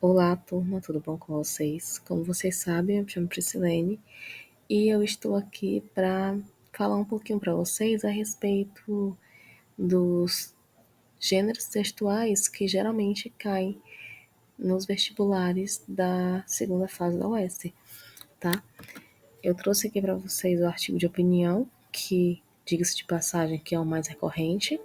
Olá, turma, tudo bom com vocês? Como vocês sabem, eu me chamo Priscilene e eu estou aqui para falar um pouquinho para vocês a respeito dos gêneros textuais que geralmente caem nos vestibulares da segunda fase da UES, tá? Eu trouxe aqui para vocês o artigo de opinião, que, diga-se de passagem, que é o mais recorrente.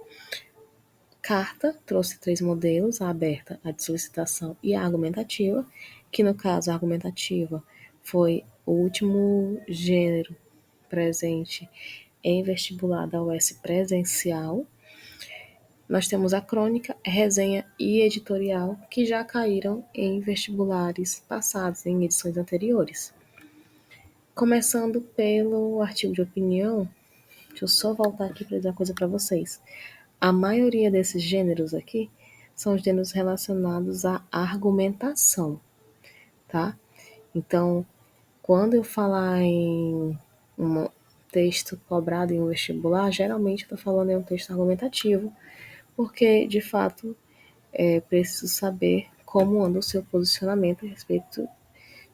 Carta trouxe 3 modelos, a aberta, a de solicitação e a argumentativa, que no caso a argumentativa foi o último gênero presente em vestibular da UES presencial. Nós temos a crônica, resenha e editorial, que já caíram em vestibulares passados, em edições anteriores. Começando pelo artigo de opinião, deixa eu só voltar aqui para dizer uma coisa para vocês. A maioria desses gêneros aqui são gêneros relacionados à argumentação, tá? Então, quando eu falar em um texto cobrado em um vestibular, geralmente eu estou falando em um texto argumentativo, porque, de fato, preciso saber como anda o seu posicionamento a respeito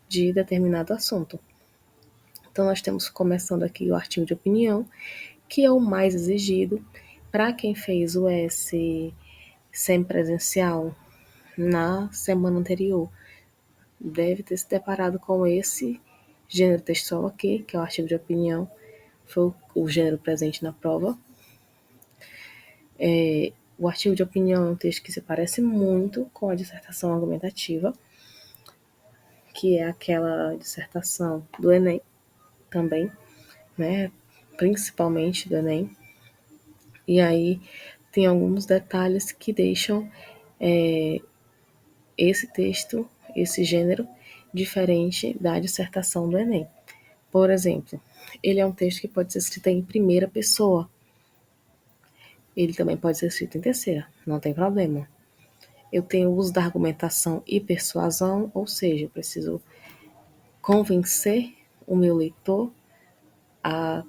de determinado assunto. Então, nós temos começando aqui o artigo de opinião, que é o mais exigido para quem fez o S semipresencial na semana anterior. Deve ter se deparado com esse gênero textual aqui, que é o artigo de opinião, foi o gênero presente na prova. O artigo de opinião é um texto que se parece muito com a dissertação argumentativa, que é aquela dissertação do Enem também, né? Principalmente do Enem. E aí tem alguns detalhes que deixam esse texto, esse gênero, diferente da dissertação do Enem. Por exemplo, ele é um texto que pode ser escrito em primeira pessoa. Ele também pode ser escrito em terceira, não tem problema. Eu tenho o uso da argumentação e persuasão, ou seja, eu preciso convencer o meu leitor a,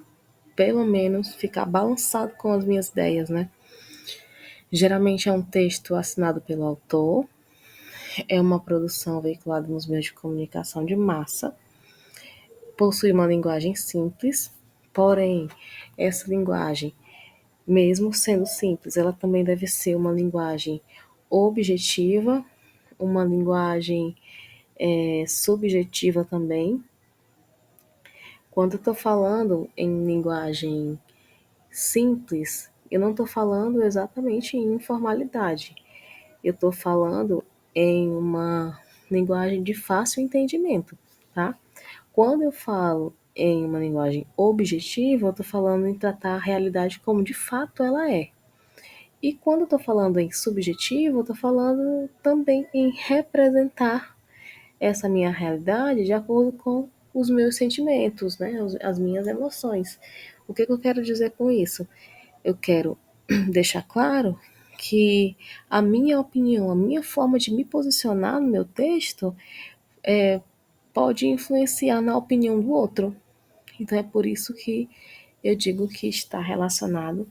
pelo menos, ficar balançado com as minhas ideias, né? Geralmente é um texto assinado pelo autor, é uma produção veiculada nos meios de comunicação de massa, possui uma linguagem simples, porém, essa linguagem, mesmo sendo simples, ela também deve ser uma linguagem objetiva, uma linguagem subjetiva também. Quando eu estou falando em linguagem simples, eu não estou falando exatamente em informalidade. Eu estou falando em uma linguagem de fácil entendimento, tá? Quando eu falo em uma linguagem objetiva, eu estou falando em tratar a realidade como de fato ela é. E quando eu estou falando em subjetivo, eu estou falando também em representar essa minha realidade de acordo com os meus sentimentos, né? As minhas emoções. O que eu quero dizer com isso? Eu quero deixar claro que a minha opinião, a minha forma de me posicionar no meu texto pode influenciar na opinião do outro. Então é por isso que eu digo que está relacionado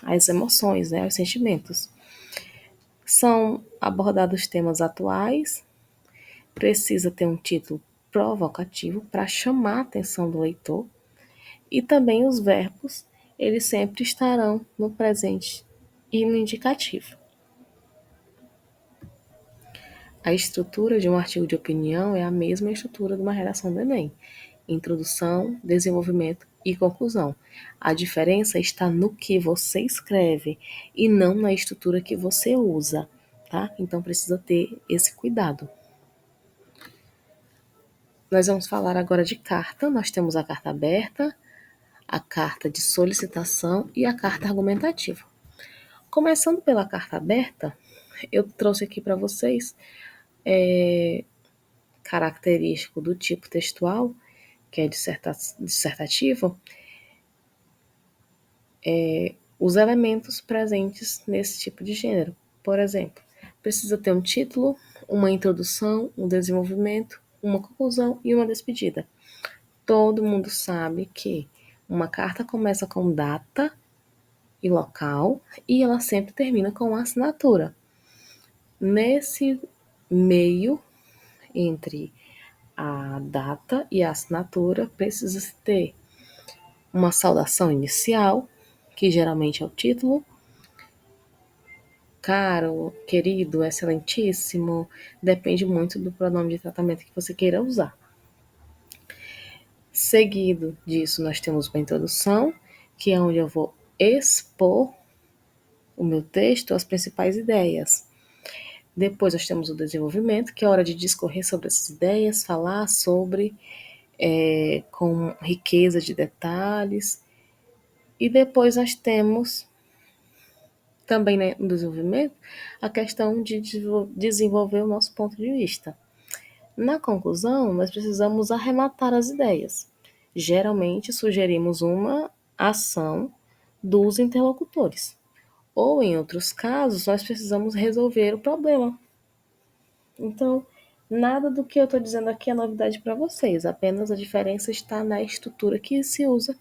às emoções, né, aos sentimentos. São abordados temas atuais, precisa ter um título provocativo para chamar a atenção do leitor, e também os verbos, eles sempre estarão no presente e no indicativo. A estrutura de um artigo de opinião é a mesma estrutura de uma redação do Enem: introdução, desenvolvimento e conclusão. A diferença está no que você escreve e não na estrutura que você usa, tá? Então precisa ter esse cuidado. Nós vamos falar agora de carta. Nós temos a carta aberta, a carta de solicitação e a carta argumentativa. Começando pela carta aberta, eu trouxe aqui para vocês característico do tipo textual, que é dissertativo, os elementos presentes nesse tipo de gênero. Por exemplo, precisa ter um título, uma introdução, um desenvolvimento, uma conclusão e uma despedida. Todo mundo sabe que uma carta começa com data e local e ela sempre termina com assinatura. Nesse meio entre a data e a assinatura, precisa-se ter uma saudação inicial, que geralmente é o título, caro, querido, excelentíssimo, depende muito do pronome de tratamento que você queira usar. Seguido disso, nós temos uma introdução, que é onde eu vou expor o meu texto, as principais ideias. Depois nós temos o desenvolvimento, que é a hora de discorrer sobre essas ideias, falar sobre com riqueza de detalhes. E depois nós temos também, né, no desenvolvimento a questão de desenvolver o nosso ponto de vista. Na conclusão, nós precisamos arrematar as ideias. Geralmente sugerimos uma ação dos interlocutores. Ou, em outros casos, nós precisamos resolver o problema. Então, nada do que eu estou dizendo aqui é novidade para vocês, apenas a diferença está na estrutura que se usa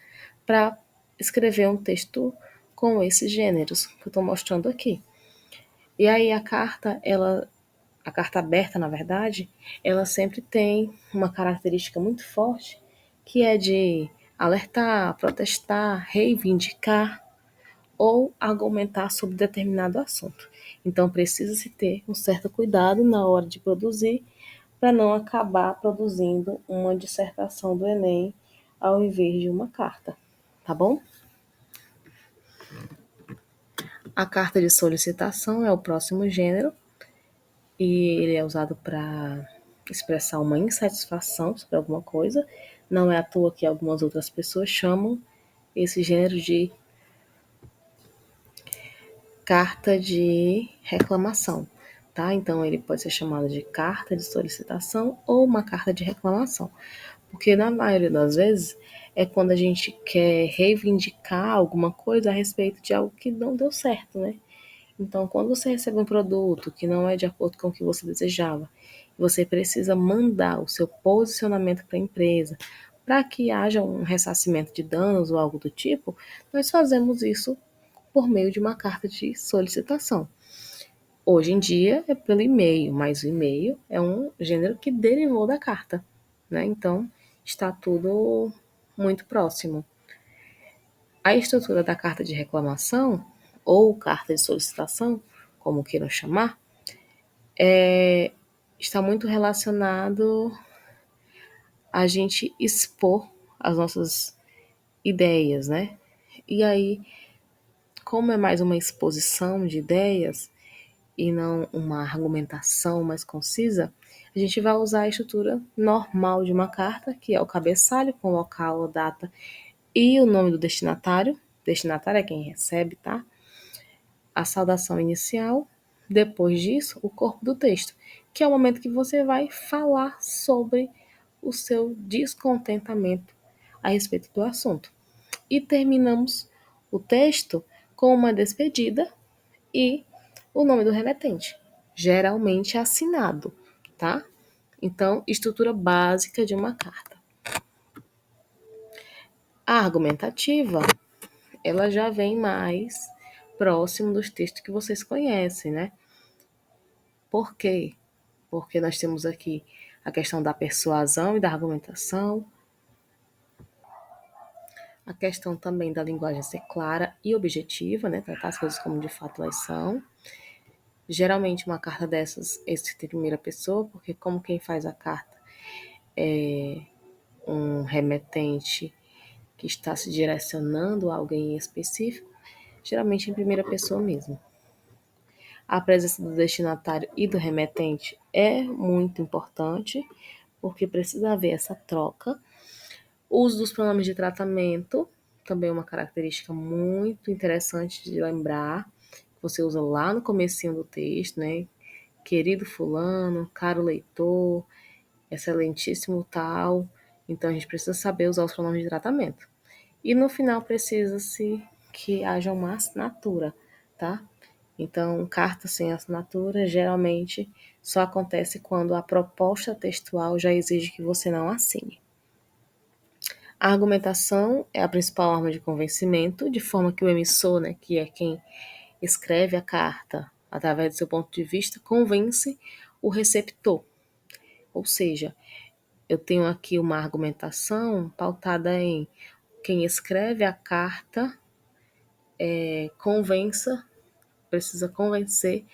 para escrever um texto com esses gêneros que eu estou mostrando aqui. E aí a carta aberta, na verdade, ela sempre tem uma característica muito forte, que é de alertar, protestar, reivindicar ou argumentar sobre determinado assunto. Então, precisa-se ter um certo cuidado na hora de produzir, para não acabar produzindo uma dissertação do Enem ao invés de uma carta, tá bom? A carta de solicitação é o próximo gênero e ele é usado para expressar uma insatisfação sobre alguma coisa. Não é à toa que algumas outras pessoas chamam esse gênero de carta de reclamação, tá? Então ele pode ser chamado de carta de solicitação ou uma carta de reclamação, porque na maioria das vezes é quando a gente quer reivindicar alguma coisa a respeito de algo que não deu certo, né? Então, quando você recebe um produto que não é de acordo com o que você desejava, você precisa mandar o seu posicionamento para a empresa para que haja um ressarcimento de danos ou algo do tipo, nós fazemos isso por meio de uma carta de solicitação. Hoje em dia é pelo e-mail, mas o e-mail é um gênero que derivou da carta, né? Então está tudo muito próximo. A estrutura da carta de reclamação ou carta de solicitação, como queiram chamar, está muito relacionado a gente expor as nossas ideias, né? E aí, como é mais uma exposição de ideias, e não uma argumentação mais concisa, a gente vai usar a estrutura normal de uma carta, que é o cabeçalho com o local, a data e o nome do destinatário. Destinatário é quem recebe, tá? A saudação inicial. Depois disso, o corpo do texto, que é o momento que você vai falar sobre o seu descontentamento a respeito do assunto. E terminamos o texto com uma despedida e o nome do remetente, geralmente assinado, tá? Então, estrutura básica de uma carta. A argumentativa, ela já vem mais próximo dos textos que vocês conhecem, né? Por quê? Porque nós temos aqui a questão da persuasão e da argumentação, a questão também da linguagem ser clara e objetiva, né? Tratar as coisas como de fato elas são. Geralmente uma carta dessas é escrita em primeira pessoa, porque como quem faz a carta é um remetente que está se direcionando a alguém em específico, geralmente em primeira pessoa mesmo. A presença do destinatário e do remetente é muito importante, porque precisa haver essa troca. O uso dos pronomes de tratamento também é uma característica muito interessante de lembrar. Você usa lá no comecinho do texto, né? Querido fulano, caro leitor, excelentíssimo tal. Então a gente precisa saber usar os pronomes de tratamento. E no final precisa-se que haja uma assinatura, tá? Então, carta sem assinatura geralmente só acontece quando a proposta textual já exige que você não assine. A argumentação é a principal arma de convencimento, de forma que o emissor, né, que é quem escreve a carta, através do seu ponto de vista, convence o receptor. Ou seja, eu tenho aqui uma argumentação pautada em quem escreve a carta precisa convencer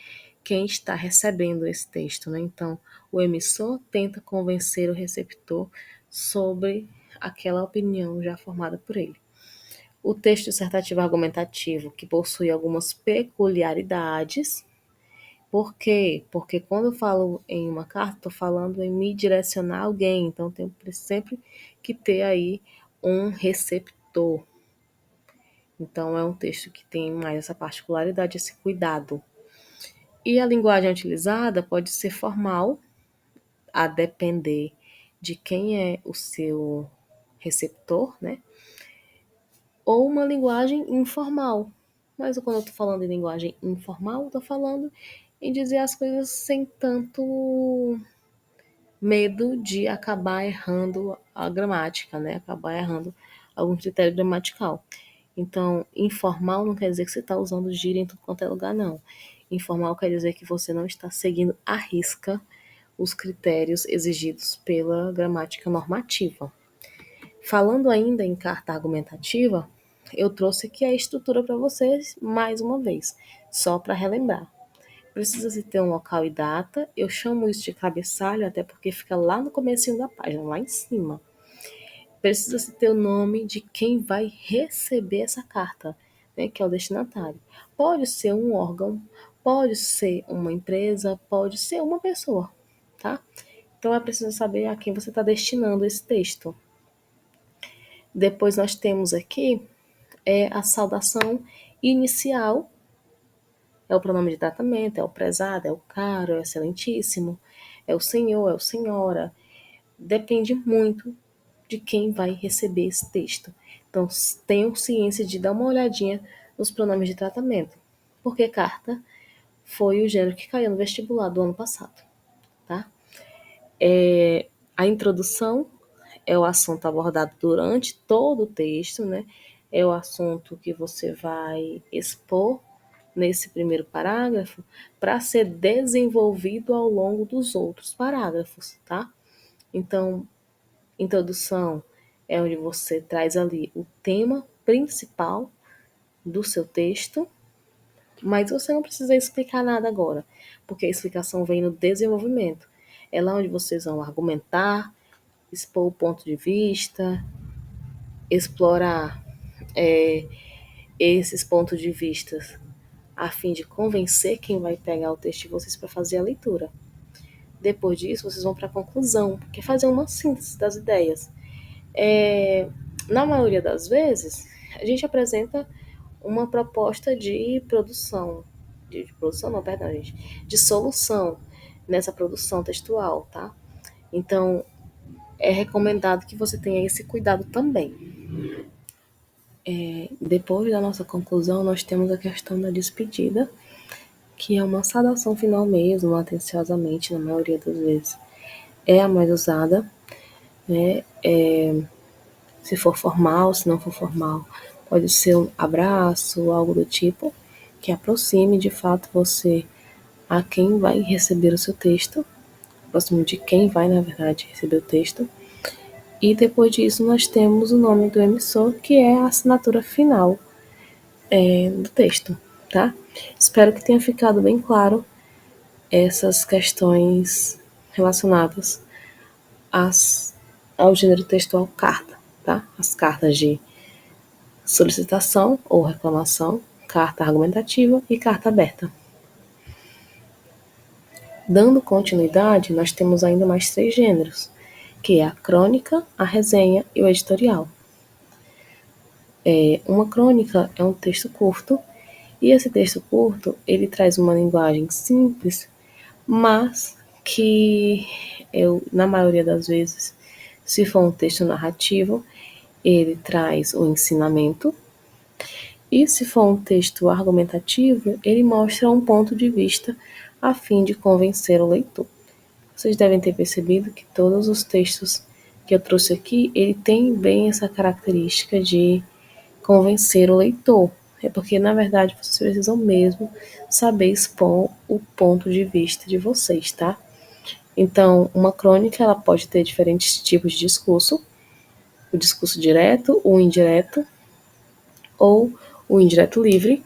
quem está recebendo esse texto, né? Então, o emissor tenta convencer o receptor sobre aquela opinião já formada por ele. O texto dissertativo argumentativo, que possui algumas peculiaridades. Por quê? Porque quando eu falo em uma carta, estou falando em me direcionar a alguém, então tem sempre que ter aí um receptor. Então, é um texto que tem mais essa particularidade, esse cuidado. E a linguagem utilizada pode ser formal, a depender de quem é o seu receptor, né? Ou uma linguagem informal. Mas quando eu estou falando em linguagem informal, estou falando em dizer as coisas sem tanto medo de acabar errando a gramática, né? Acabar errando algum critério gramatical. Então, informal não quer dizer que você está usando gíria em tudo quanto é lugar, não. Informal quer dizer que você não está seguindo à risca os critérios exigidos pela gramática normativa. Falando ainda em carta argumentativa, eu trouxe aqui a estrutura para vocês mais uma vez, só para relembrar. Precisa-se ter um local e data, eu chamo isso de cabeçalho, até porque fica lá no comecinho da página, lá em cima. Precisa-se ter o nome de quem vai receber essa carta, né, que é o destinatário. Pode ser um órgão, pode ser uma empresa, pode ser uma pessoa, tá? Então é preciso saber a quem você está destinando esse texto. Depois nós temos aqui a saudação inicial, é o pronome de tratamento, é o prezado, é o caro, é o excelentíssimo, é o senhor, é o senhora. Depende muito de quem vai receber esse texto. Então, tenham ciência de dar uma olhadinha nos pronomes de tratamento, porque carta foi o gênero que caiu no vestibular do ano passado, tá? A introdução é o assunto abordado durante todo o texto, né? É o assunto que você vai expor nesse primeiro parágrafo para ser desenvolvido ao longo dos outros parágrafos, tá? Então, introdução é onde você traz ali o tema principal do seu texto, mas você não precisa explicar nada agora, porque a explicação vem no desenvolvimento. É lá onde vocês vão argumentar, expor o ponto de vista, explorar esses pontos de vista a fim de convencer quem vai pegar o texto de vocês para fazer a leitura. Depois disso, vocês vão para a conclusão, que é fazer uma síntese das ideias. Na maioria das vezes, a gente apresenta uma proposta de produção, de produção não, perdão, gente, de solução nessa produção textual, tá? Então, é recomendado que você tenha esse cuidado também. Depois da nossa conclusão, nós temos a questão da despedida, que é uma saudação final mesmo, atenciosamente, na maioria das vezes. É a mais usada, né? Se for formal, se não for formal, pode ser um abraço, algo do tipo, que aproxime de fato você a quem vai receber o seu texto, aproxime de quem vai, na verdade, receber o texto. E depois disso, nós temos o nome do emissor, que é a assinatura final do texto, tá? Espero que tenha ficado bem claro essas questões relacionadas ao gênero textual carta, tá? As cartas de solicitação ou reclamação, carta argumentativa e carta aberta. Dando continuidade, nós temos ainda mais 3 gêneros, que é a crônica, a resenha e o editorial. Uma crônica é um texto curto, e esse texto curto, ele traz uma linguagem simples, mas que na maioria das vezes, se for um texto narrativo, ele traz o ensinamento, e se for um texto argumentativo, ele mostra um ponto de vista a fim de convencer o leitor. Vocês devem ter percebido que todos os textos que eu trouxe aqui, ele tem bem essa característica de convencer o leitor. É porque, na verdade, vocês precisam mesmo saber expor o ponto de vista de vocês, tá? Então, uma crônica, ela pode ter diferentes tipos de discurso. O discurso direto, o indireto, ou o indireto livre.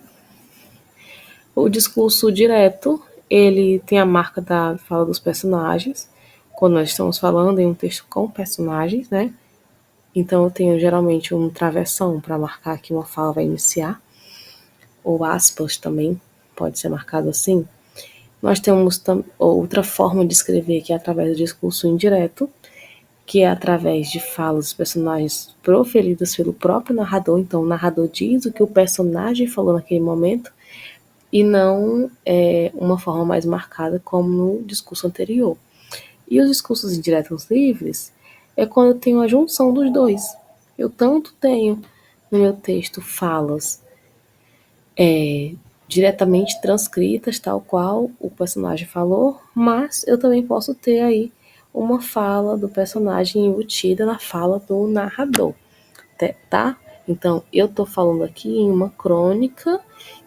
O discurso direto, ele tem a marca da fala dos personagens, quando nós estamos falando em um texto com personagens, né? Então eu tenho geralmente um travessão para marcar que uma fala vai iniciar, ou aspas também, pode ser marcado assim. Nós temos outra forma de escrever que é através do discurso indireto, que é através de falas dos personagens proferidas pelo próprio narrador. Então o narrador diz o que o personagem falou naquele momento, e não uma forma mais marcada como no discurso anterior. E os discursos indiretos livres é quando eu tenho a junção dos dois. Eu tanto tenho no meu texto falas diretamente transcritas, tal qual o personagem falou, mas eu também posso ter aí uma fala do personagem embutida na fala do narrador, tá? Então, eu estou falando aqui em uma crônica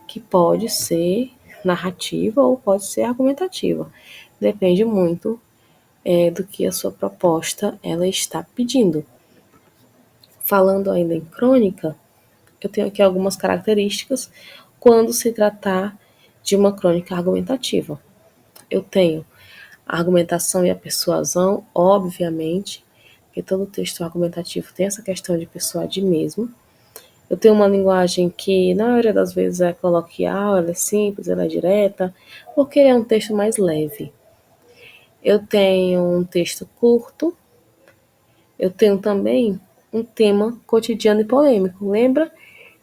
que pode ser narrativa ou pode ser argumentativa. Depende muito do que a sua proposta ela está pedindo. Falando ainda em crônica, eu tenho aqui algumas características quando se tratar de uma crônica argumentativa. Eu tenho a argumentação e a persuasão, obviamente, porque todo texto argumentativo tem essa questão de persuadir mesmo. Eu tenho uma linguagem que, na maioria das vezes, é coloquial, ela é simples, ela é direta, porque é um texto mais leve. Eu tenho um texto curto. Eu tenho também um tema cotidiano e polêmico. Lembra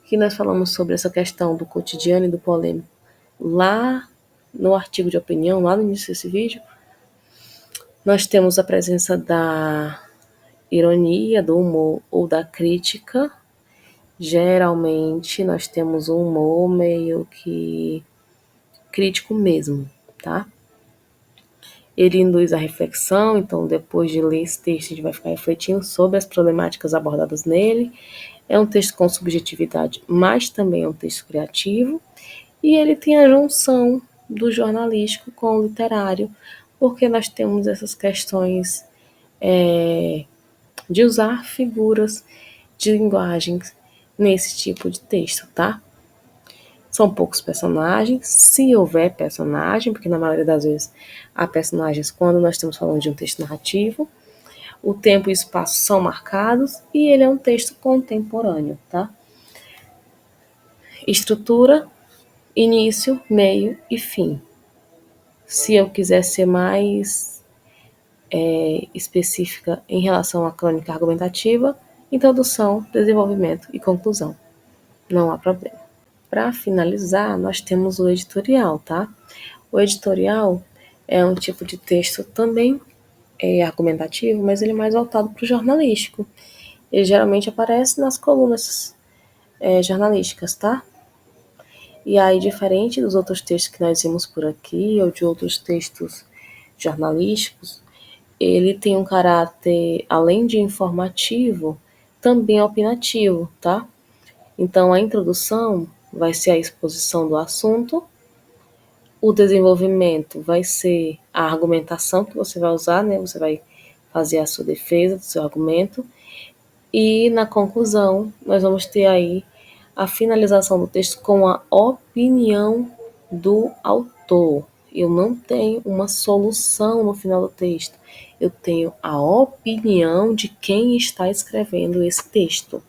que nós falamos sobre essa questão do cotidiano e do polêmico lá no artigo de opinião, lá no início desse vídeo? Nós temos a presença da ironia, do humor ou da crítica. Geralmente nós temos um humor meio que crítico mesmo, tá? Ele induz a reflexão, então depois de ler esse texto a gente vai ficar refletindo sobre as problemáticas abordadas nele. É um texto com subjetividade, mas também é um texto criativo. E ele tem a junção do jornalístico com o literário, porque nós temos essas questões de usar figuras de linguagens nesse tipo de texto, tá? São poucos personagens, se houver personagem, porque na maioria das vezes há personagens quando nós estamos falando de um texto narrativo. O tempo e o espaço são marcados e ele é um texto contemporâneo, tá? Estrutura, início, meio e fim. Se eu quiser ser mais específica em relação à crônica argumentativa, introdução, desenvolvimento e conclusão. Não há problema. Para finalizar, nós temos o editorial, tá? O editorial é um tipo de texto também argumentativo, mas ele é mais voltado para o jornalístico. Ele geralmente aparece nas colunas jornalísticas, tá? E aí, diferente dos outros textos que nós vimos por aqui, ou de outros textos jornalísticos, ele tem um caráter, além de informativo, também opinativo, tá? Então, a introdução vai ser a exposição do assunto, o desenvolvimento vai ser a argumentação que você vai usar, né? Você vai fazer a sua defesa do seu argumento, e na conclusão, nós vamos ter aí a finalização do texto com a opinião do autor. Eu não tenho uma solução no final do texto. Eu tenho a opinião de quem está escrevendo esse texto,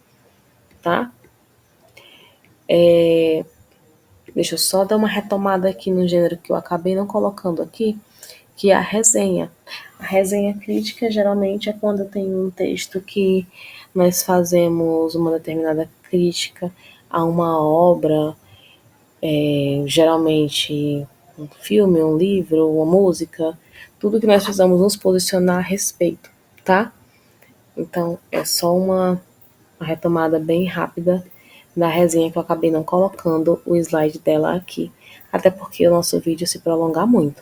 tá? Deixa eu só dar uma retomada aqui no gênero que eu acabei não colocando aqui, que é a resenha. A resenha crítica geralmente é quando tem um texto que nós fazemos uma determinada crítica a uma obra, geralmente um filme, um livro, uma música, tudo que nós precisamos nos posicionar a respeito, tá? Então é só uma retomada bem rápida da resenha que eu acabei não colocando o slide dela aqui, até porque o nosso vídeo se prolongar muito.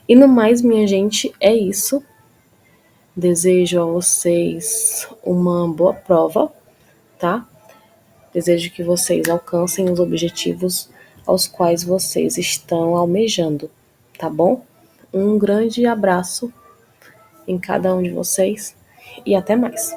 E no mais, minha gente, é isso. Desejo a vocês uma boa prova, tá? Desejo que vocês alcancem os objetivos aos quais vocês estão almejando, tá bom? Um grande abraço em cada um de vocês e até mais.